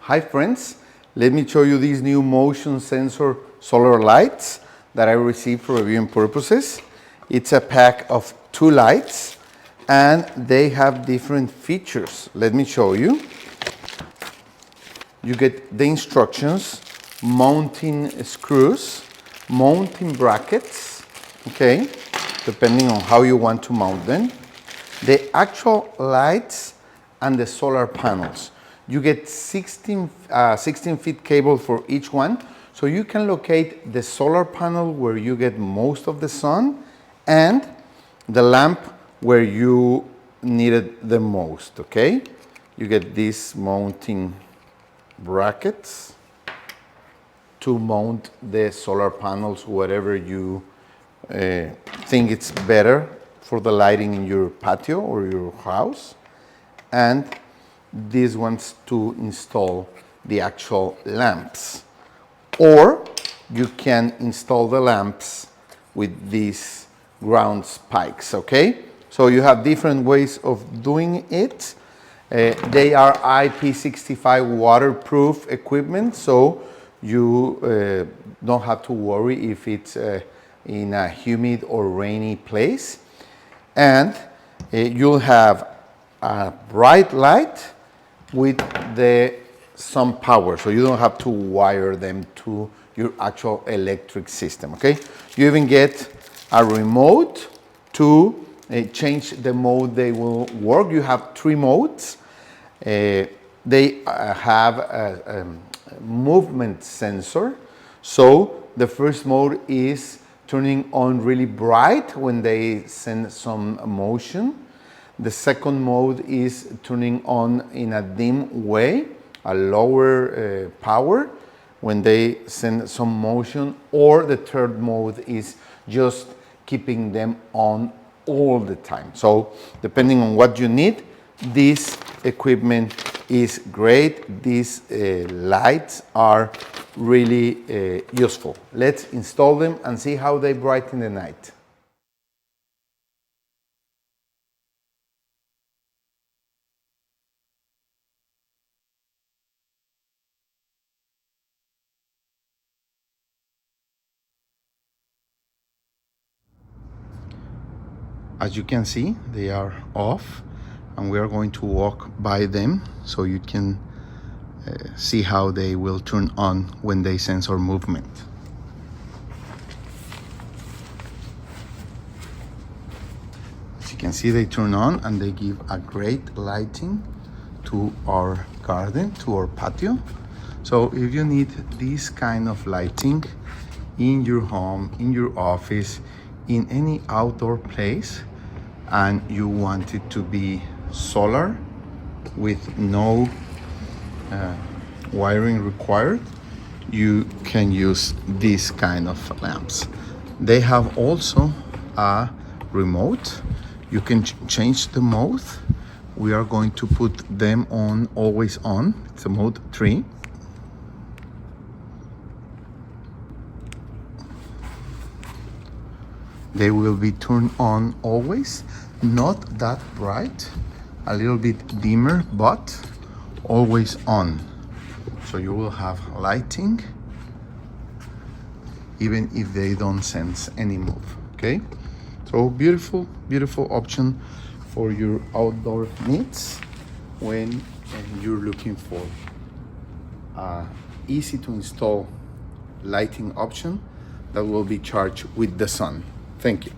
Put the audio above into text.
Hi friends, let me show you these new motion sensor solar lights that I received for viewing purposes. It's a pack of 2 lights and they have different features. Let me show you. You get the instructions, mounting screws, mounting brackets, okay, depending on how you want to mount them, the actual lights and the solar panels. You get 16 feet cable for each one, so you can locate the solar panel where you get most of the sun and the lamp where you need it the most, okay? You get these mounting brackets to mount the solar panels wherever you think it's better for the lighting in your patio or your house, and these ones to install the actual lamps. Or you can install the lamps with these ground spikes, okay? So you have different ways of doing it. They are IP65 waterproof equipment, so you don't have to worry if it's in a humid or rainy place. And you'll have a bright light with some power, so you don't have to wire them to your actual electric system, okay? You even get a remote to change the mode they will work. You have 3 modes. They have a movement sensor. So the first mode is turning on really bright when they send some motion. The second mode is turning on in a dim way, a lower power when they send some motion, or the third mode is just keeping them on all the time. So depending on what you need, this equipment is great. These lights are really useful. Let's install them and see how they brighten the night. As you can see, they are off, and we are going to walk by them so you can see how they will turn on when they sense our movement. As you can see, they turn on and they give a great lighting to our garden, to our patio. So if you need this kind of lighting in your home, in your office, in any outdoor place, and you want it to be solar with no wiring required, you can use this kind of lamps. They have also a remote. You can change the mode. We are going to put them on always on. It's a mode 3. They will be turned on always, not that bright, a little bit dimmer, but always on. So you will have lighting even if they don't sense any move, okay? So beautiful, beautiful option for your outdoor needs when you're looking for easy to install lighting option that will be charged with the sun. Thank you.